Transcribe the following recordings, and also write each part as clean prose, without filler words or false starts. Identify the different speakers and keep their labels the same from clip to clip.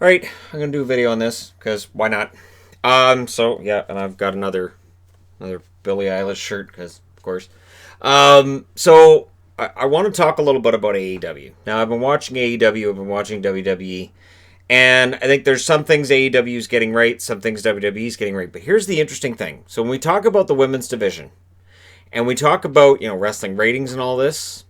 Speaker 1: All right, I'm gonna do a video on this because why not? So yeah, and I've got another Billie Eilish shirt because of course. So I want to talk a little bit about AEW. Now I've been watching AEW, I've been watching WWE, and I think there's some things AEW is getting right, some things WWE is getting right. But here's the interesting thing: so when we talk about the women's division, and we talk about wrestling ratings and all this,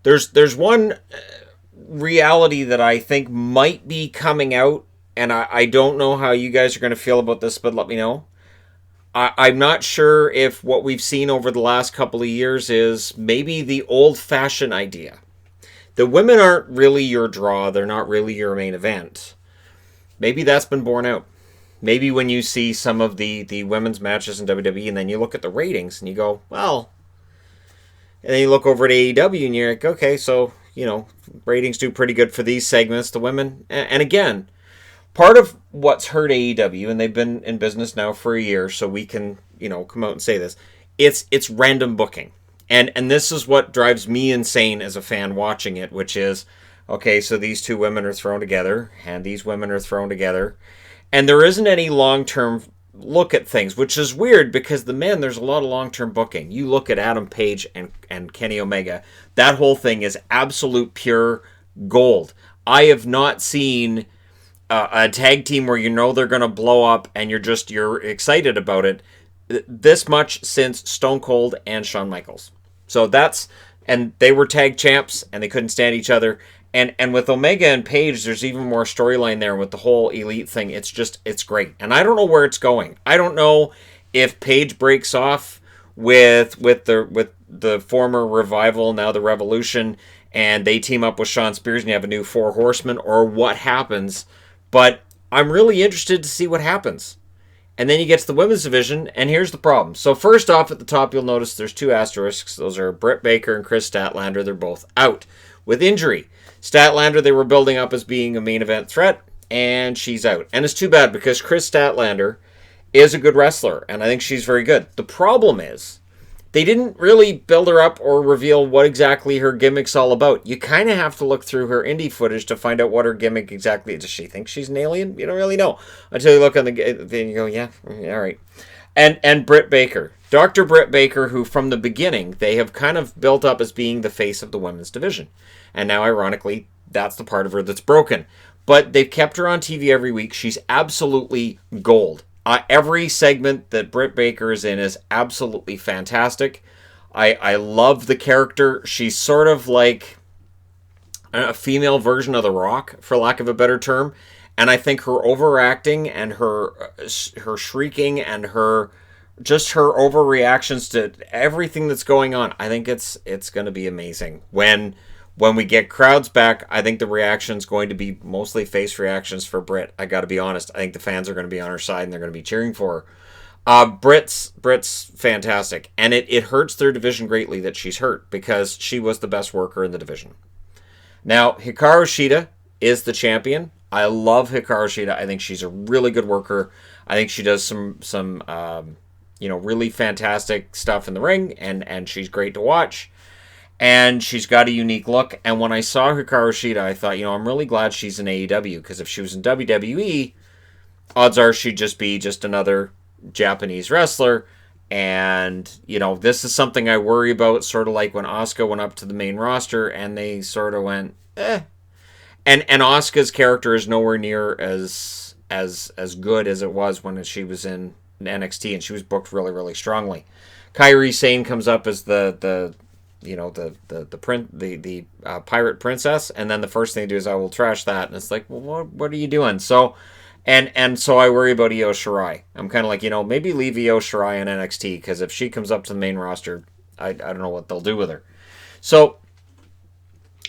Speaker 1: there's one reality that I think might be coming out, and I don't know how you guys are going to feel about this, but let me know. I'm not sure if what we've seen over the last couple of years is maybe the old fashioned idea. The women aren't really your draw, they're not really your main event. Maybe that's been borne out. Maybe when you see some of the women's matches in WWE and then you look at the ratings and you go, well, and then you look over at AEW and you're like, okay, so, ratings do pretty good for these segments, the women. And again, part of what's hurt AEW, and they've been in business now for a year, so we can, come out and say this, it's random booking. And this is what drives me insane as a fan watching it, which is, okay, so these two women are thrown together, and these women are thrown together, and there isn't any long-term look at things, which is weird because the men, there's a lot of long-term booking. You look at Adam Page and Kenny Omega, that whole thing is absolute pure gold. I have not seen a tag team where they're going to blow up and you're excited about it this much since Stone Cold and Shawn Michaels. So and they were tag champs and they couldn't stand each other. And with Omega and Page, there's even more storyline there with the whole elite thing. It's great. And I don't know where it's going. I don't know if Page breaks off with the former Revival, now the Revolution, and they team up with Shawn Spears and you have a new Four Horsemen, or what happens. But I'm really interested to see what happens. And then you get to the women's division, and here's the problem. So first off, at the top, you'll notice there's two asterisks. Those are Britt Baker and Chris Statlander. They're both out with injury. Statlander, they were building up as being a main event threat, and she's out. And it's too bad because Chris Statlander is a good wrestler, and I think she's very good. The problem is they didn't really build her up or reveal what exactly her gimmick's all about. You kind of have to look through her indie footage to find out what her gimmick exactly is. Does she think she's an alien? You don't really know until you look on then you go, yeah, all right. And Britt Baker. Dr. Britt Baker, who from the beginning, they have kind of built up as being the face of the women's division. And now, ironically, that's the part of her that's broken. But they've kept her on TV every week. She's absolutely gold. Every segment that Britt Baker is in is absolutely fantastic. I love the character. She's sort of like a female version of The Rock, for lack of a better term. And I think her overacting and her shrieking and her overreactions to everything that's going on, I think it's going to be amazing. When we get crowds back, I think the reaction's going to be mostly face reactions for Britt. I got to be honest. I think the fans are going to be on her side and they're going to be cheering for her. Britt's fantastic, and it hurts their division greatly that she's hurt because she was the best worker in the division. Now, Hikaru Shida is the champion. I love Hikaru Shida. I think she's a really good worker. I think she does some really fantastic stuff in the ring, and she's great to watch. And she's got a unique look. And when I saw Hikaru Shida, I thought, I'm really glad she's in AEW, because if she was in WWE, odds are she'd just be another Japanese wrestler. And, this is something I worry about, sort of like when Asuka went up to the main roster and they sort of went, eh. And Asuka's character is nowhere near as good as it was when she was in NXT, and she was booked really, really strongly. Kairi Sane comes up as the pirate princess, and then the first thing they do is I will trash that, and it's like, well, what are you doing? So so I worry about Io Shirai. I'm kind of like, maybe leave Io Shirai in NXT, because if she comes up to the main roster, I don't know what they'll do with her. So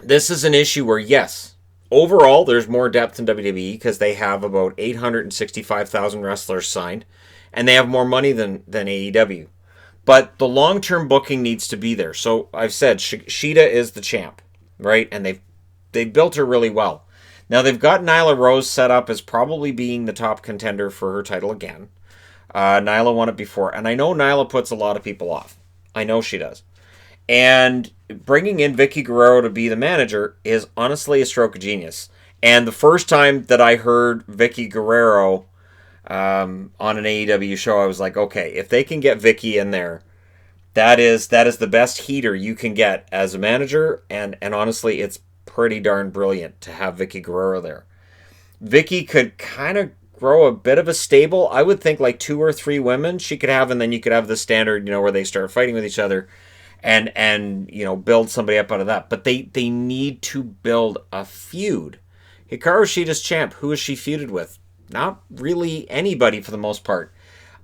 Speaker 1: this is an issue where, yes, overall there's more depth in WWE because they have about 865,000 wrestlers signed, and they have more money than AEW. But the long-term booking needs to be there. So I've said Shida is the champ, right? And they've built her really well. Now they've got Nyla Rose set up as probably being the top contender for her title again. Nyla won it before, and I know Nyla puts a lot of people off. I know she does. And bringing in Vicky Guerrero to be the manager is honestly a stroke of genius. And the first time that I heard Vicky Guerrero on an AEW show, I was like, okay, if they can get Vicky in there, that is the best heater you can get as a manager, and honestly, it's pretty darn brilliant to have Vicky Guerrero there. Vicky could kind of grow a bit of a stable. I would think like 2 or 3 women she could have, and then you could have the standard, where they start fighting with each other, and build somebody up out of that. But they need to build a feud. Hikaru Shida's champ. Who is she feuded with? Not really anybody for the most part.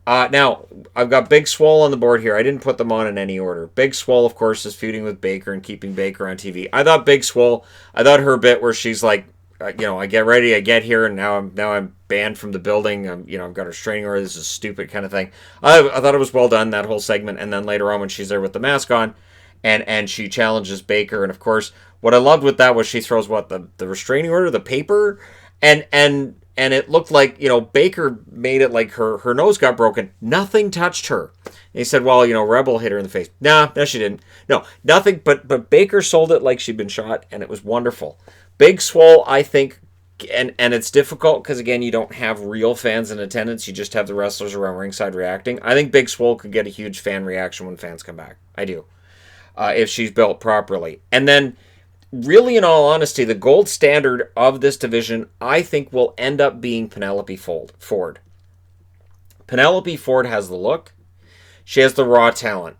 Speaker 1: Now, I've got Big Swole on the board here. I didn't put them on in any order. Big Swole, of course, is feuding with Baker and keeping Baker on TV. I thought her bit where she's like, I get ready, I get here, and now I'm banned from the building. I've got a restraining order. This is stupid kind of thing. I thought it was well done, that whole segment. And then later on, when she's there with the mask on, and she challenges Baker, and of course, what I loved with that was she throws the restraining order, the paper, and it looked like, Baker made it like her nose got broken. Nothing touched her. And he said, well, Rebel hit her in the face. No, she didn't. No, nothing. But Baker sold it like she'd been shot, and it was wonderful. Big Swole, I think, and it's difficult because, again, you don't have real fans in attendance. You just have the wrestlers around ringside reacting. I think Big Swole could get a huge fan reaction when fans come back. I do. If she's built properly. And then, really, in all honesty, the gold standard of this division, I think, will end up being Penelope Ford. Penelope Ford has the look. She has the raw talent.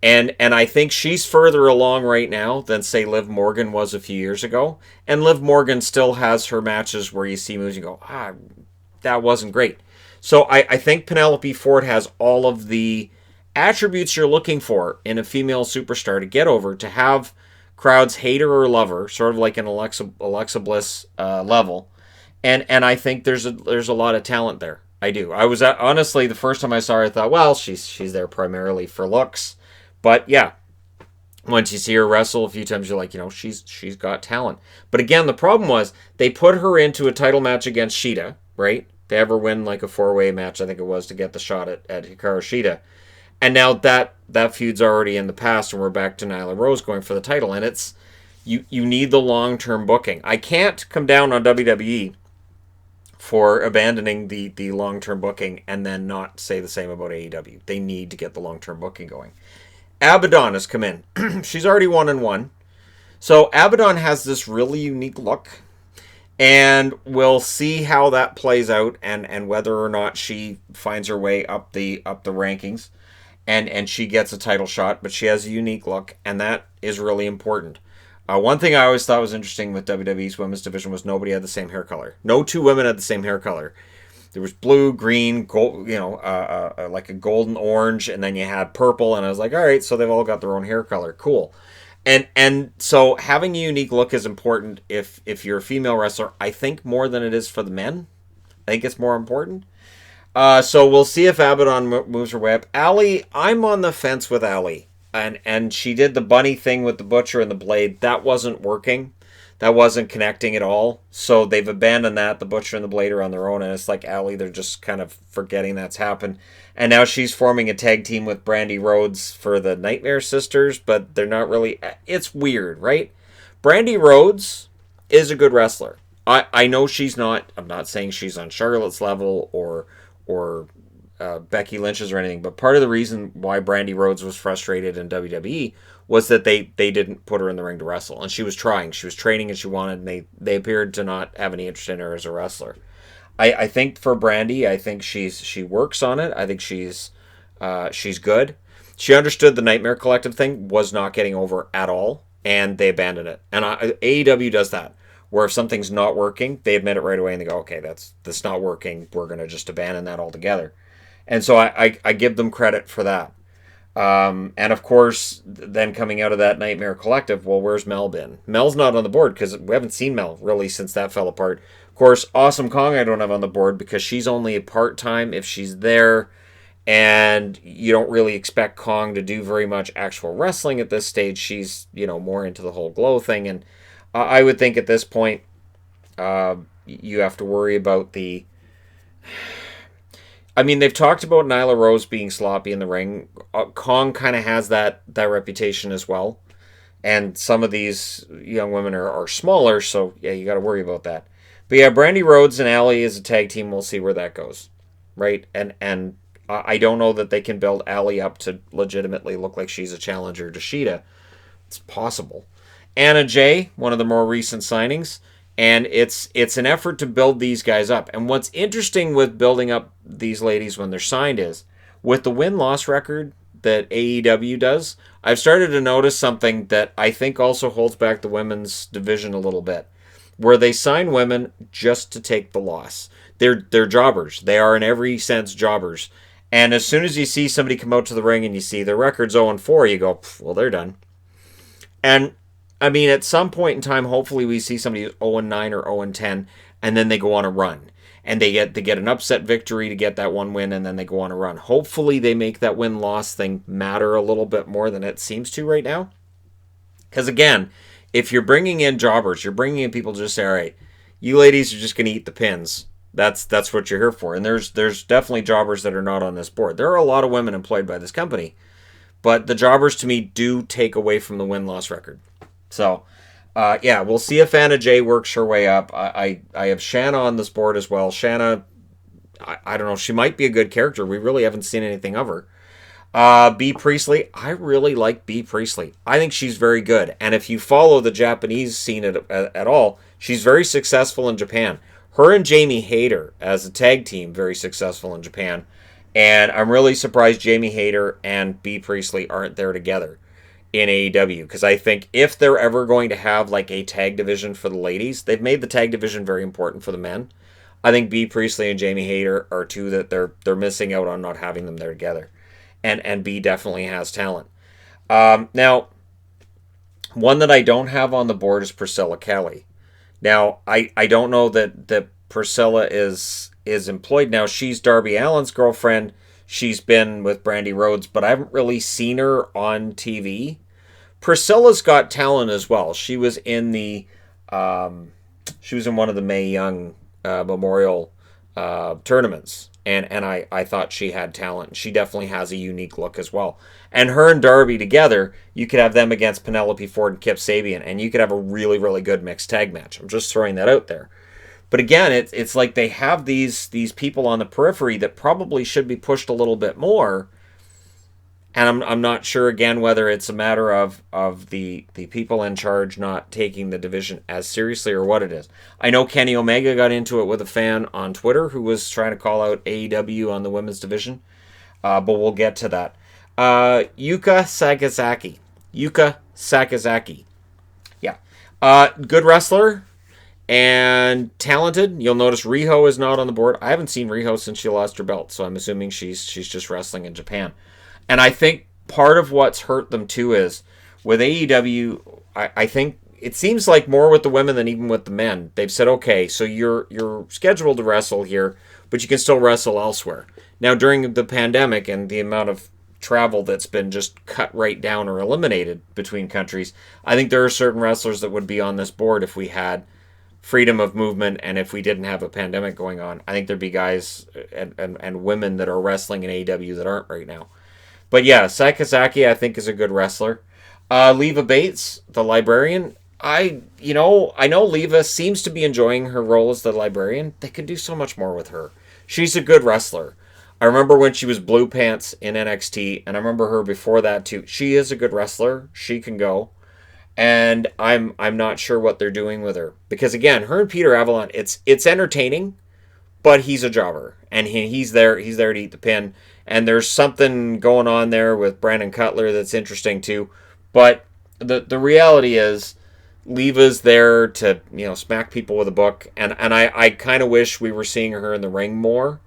Speaker 1: And I think she's further along right now than, say, Liv Morgan was a few years ago. And Liv Morgan still has her matches where you see moves and you go, that wasn't great. So I think Penelope Ford has all of the attributes you're looking for in a female superstar to get over, to have crowds hate her or love her, sort of like an Alexa Bliss level. And I think there's a lot of talent there. I do. I was honestly, the first time I saw her, I thought, well, she's there primarily for looks. But yeah, once you see her wrestle a few times, you're like, she's got talent. But again, the problem was they put her into a title match against Shida, right? They ever win like a 4-way match, I think it was, to get the shot at Hikaru Shida. And now that feud's already in the past, and we're back to Nyla Rose going for the title. And it's you need the long-term booking. I can't come down on WWE for abandoning the long-term booking and then not say the same about AEW. They need to get the long-term booking going. Abaddon has come in. She's already 1-1. So Abaddon has this really unique look. And we'll see how that plays out, and whether or not she finds her way up the rankings and she gets a title shot. But she has a unique look, and that is really important. One thing I always thought was interesting with WWE's women's division was nobody had the same hair color. No 2 women had the same hair color. There was blue, green, gold, like a golden orange, and then you had purple. And I was like, all right, so they've all got their own hair color. Cool. And so having a unique look is important if you're a female wrestler. I think more than it is for the men. I think it's more important. So we'll see if Abaddon moves her way up. Allie, I'm on the fence with Allie. And she did the bunny thing with the butcher and the blade. That wasn't working. That wasn't connecting at all. So they've abandoned that. The butcher and the blade are on their own. And it's like Allie, they're just kind of forgetting that's happened. And now she's forming a tag team with Brandy Rhodes for the Nightmare Sisters. But they're not really... It's weird, right? Brandy Rhodes is a good wrestler. I know she's not... I'm not saying she's on Charlotte's level or Becky Lynch's or anything. But part of the reason why Brandy Rhodes was frustrated in WWE was that they didn't put her in the ring to wrestle. And she was trying. She was training and she wanted, and they appeared to not have any interest in her as a wrestler. I think for Brandy, I think she works on it. I think she's good. She understood the Nightmare Collective thing was not getting over at all, and they abandoned it. And AEW does that, where if something's not working, they admit it right away and they go, okay, that's not working. We're going to just abandon that altogether. And so I give them credit for that. And of course, then coming out of that Nightmare Collective, well, where's Mel been? Mel's not on the board because we haven't seen Mel really since that fell apart. Of course, Awesome Kong I don't have on the board because she's only a part-time if she's there, and you don't really expect Kong to do very much actual wrestling at this stage. She's, more into the whole glow thing, and I would think at this point, you have to worry about the... I mean, they've talked about Nyla Rose being sloppy in the ring. Kong kind of has that reputation as well. And some of these young women are smaller, so yeah, you got to worry about that. But yeah, Brandy Rhodes and Allie as a tag team, we'll see where that goes, right? And I don't know that they can build Allie up to legitimately look like she's a challenger to Shida. It's possible. Anna Jay, one of the more recent signings, and it's an effort to build these guys up. And what's interesting with building up these ladies when they're signed is with the win-loss record that AEW does, I've started to notice something that I think also holds back the women's division a little bit, where they sign women just to take the loss. They're jobbers. They are in every sense jobbers. And as soon as you see somebody come out to the ring and you see their record's 0-4, you go, well, they're done. And I mean, at some point in time, hopefully we see somebody who's 0-9 or 0-10, and then they go on a run. And they get an upset victory to get that one win, and then they go on a run. Hopefully they make that win-loss thing matter a little bit more than it seems to right now. Because again, if you're bringing in jobbers, you're bringing in people to just say, all right, you ladies are just going to eat the pins. That's what you're here for. And there's definitely jobbers that are not on this board. There are a lot of women employed by this company. But the jobbers, to me, do take away from the win-loss record. So, yeah, we'll see if Anna Jay works her way up. I have Shanna on this board as well. Shanna, I don't know. She might be a good character. We really haven't seen anything of her. Bea Priestley, I really like Bea Priestley. I think she's very good. And if you follow the Japanese scene at all, she's very successful in Japan. Her and Jamie Hayter as a tag team, very successful in Japan. And I'm really surprised Jamie Hayter and Bea Priestley aren't there together in AEW. Because I think if they're ever going to have like a tag division for the ladies, they've made the tag division very important for the men. I think Bea Priestley and Jamie Hayter are two that they're missing out on not having them there together. And Bea definitely has talent. Now, one that I don't have on the board is Priscilla Kelly. Now, I don't know that Priscilla is employed now. She's Darby Allin's girlfriend. She's been with Brandy Rhodes, but I haven't really seen her on TV. Priscilla's got talent as well. She was in one of the Mae Young Memorial tournaments. And I thought she had talent. She definitely has a unique look as well. And her and Darby together, you could have them against Penelope Ford and Kip Sabian, and you could have a really, really good mixed tag match. I'm just throwing that out there. But again, it's like they have these people on the periphery that probably should be pushed a little bit more. And I'm not sure, again, whether it's a matter of the people in charge not taking the division as seriously or what it is. I know Kenny Omega got into it with a fan on Twitter who was trying to call out AEW on the women's division. But we'll get to that. Yuka Sakazaki. Yeah. Good wrestler and talented. You'll notice Riho is not on the board. I haven't seen Riho since she lost her belt, so I'm assuming she's just wrestling in Japan. And I think part of what's hurt them too is with AEW, I think it seems like more with the women than even with the men. They've said, okay, so you're scheduled to wrestle here, but you can still wrestle elsewhere. Now, during the pandemic and the amount of travel that's been just cut right down or eliminated between countries, I think there are certain wrestlers that would be on this board if we had freedom of movement and if we didn't have a pandemic going on. I think there'd be guys and women that are wrestling in AEW that aren't right now. But yeah, Sakazaki I think is a good wrestler. Leva Bates, the librarian. I know Leva seems to be enjoying her role as the librarian. They could do so much more with her. She's a good wrestler. I remember when she was Blue Pants in NXT, and I remember her before that too. She is a good wrestler. She can go. And I'm not sure what they're doing with her. Because again, her and Peter Avalon, it's entertaining, but he's a jobber. And he's there to eat the pin. And there's something going on there with Brandon Cutler that's interesting too. But the reality is, Leva's there to smack people with a book, and I kind of wish we were seeing her in the ring more,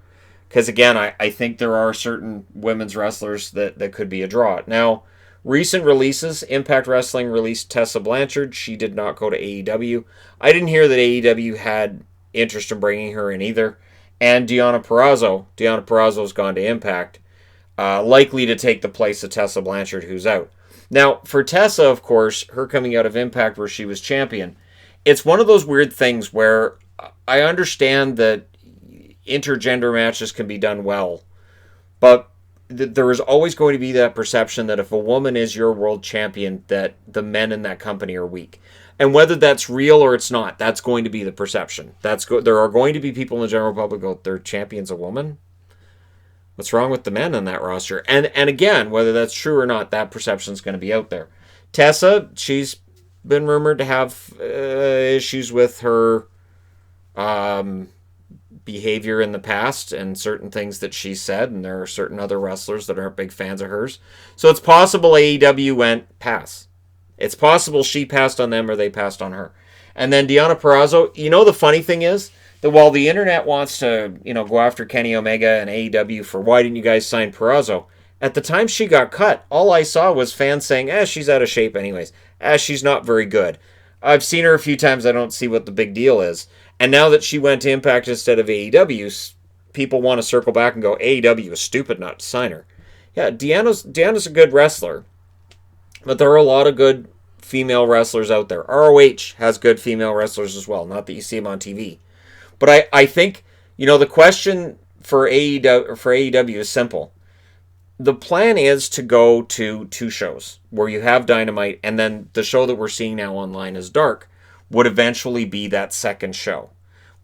Speaker 1: because again I think there are certain women's wrestlers that could be a draw. Now, recent releases, Impact Wrestling released Tessa Blanchard. She did not go to AEW. I didn't hear that AEW had interest in bringing her in either. And Deonna Purrazzo's gone to Impact, likely to take the place of Tessa Blanchard, who's out. Now, for Tessa, of course, her coming out of Impact where she was champion, it's one of those weird things where I understand that intergender matches can be done well, but there is always going to be that perception that if a woman is your world champion, that the men in that company are weak. And whether that's real or it's not, that's going to be the perception. There are going to be people in the general public go, their champion's a woman? What's wrong with the men on that roster? And again, whether that's true or not, that perception is going to be out there. Tessa, she's been rumored to have issues with her behavior in the past and certain things that she said, and there are certain other wrestlers that aren't big fans of hers. So it's possible AEW went pass. It's possible she passed on them or they passed on her. And then Deonna Purrazzo, the funny thing is that while the internet wants to, go after Kenny Omega and AEW for why didn't you guys sign Purrazzo, at the time she got cut, all I saw was fans saying, she's out of shape anyways. She's not very good. I've seen her a few times. I don't see what the big deal is. And now that she went to Impact instead of AEW, people want to circle back and go, AEW is stupid not to sign her. Yeah, Deanna's a good wrestler. But there are a lot of good female wrestlers out there. ROH has good female wrestlers as well. Not that you see them on TV. But I think, the question for AEW is simple. The plan is to go to 2 shows where you have Dynamite, and then the show that we're seeing now online is Dark would eventually be that second show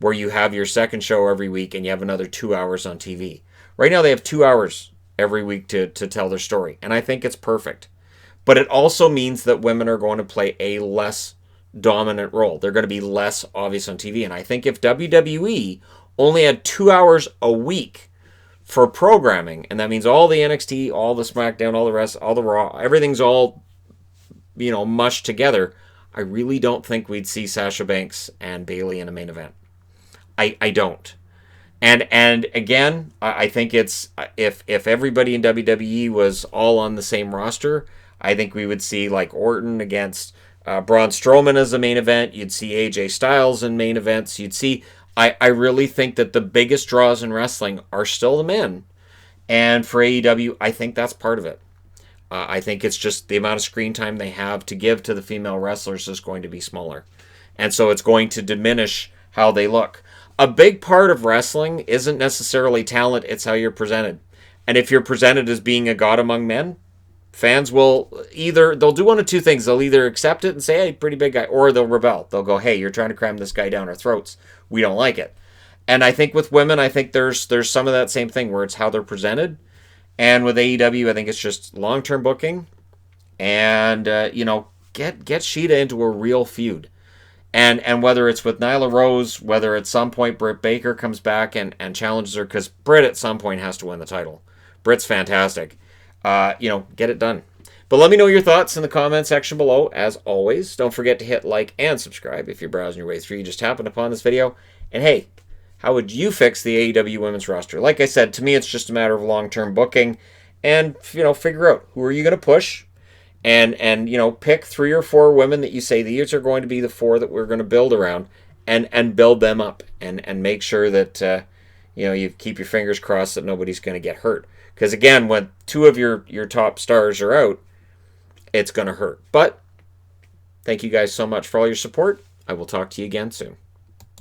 Speaker 1: where you have your second show every week and you have another 2 hours on TV. Right now they have 2 hours every week to tell their story, and I think it's perfect. But it also means that women are going to play a less dominant role. They're going to be less obvious on TV. And I think if WWE only had 2 hours a week for programming, and that means all the NXT, all the SmackDown, all the rest, all the Raw, everything's all, mushed together, I really don't think we'd see Sasha Banks and Bayley in a main event. I don't. And again, I think it's if everybody in WWE was all on the same roster, I think we would see like Orton against Braun Strowman as a main event. You'd see AJ Styles in main events. You'd see. I really think that the biggest draws in wrestling are still the men, and for AEW, I think that's part of it. I think it's just the amount of screen time they have to give to the female wrestlers is going to be smaller, and so it's going to diminish how they look. A big part of wrestling isn't necessarily talent; it's how you're presented. And if you're presented as being a god among men, fans will they'll do one of 2 things. They'll either accept it and say, hey, pretty big guy, or they'll rebel. They'll go, hey, you're trying to cram this guy down our throats. We don't like it. And I think with women, I think there's some of that same thing where it's how they're presented. And with AEW, I think it's just long-term booking and, get Shida into a real feud. And whether it's with Nyla Rose, whether at some point Britt Baker comes back and challenges her, because Britt at some point has to win the title. Britt's fantastic. Get it done. But let me know your thoughts in the comment section below. As always, don't forget to hit like and subscribe if you're browsing your way through. You just happened upon this video. And hey, how would you fix the AEW women's roster? Like I said, to me, it's just a matter of long-term booking and, figure out who are you going to push and pick 3 or 4 women that you say these are going to be the 4 that we're going to build around and build them up and make sure that, you keep your fingers crossed that nobody's going to get hurt. Because again, when 2 of your top stars are out, it's going to hurt. But thank you guys so much for all your support. I will talk to you again soon.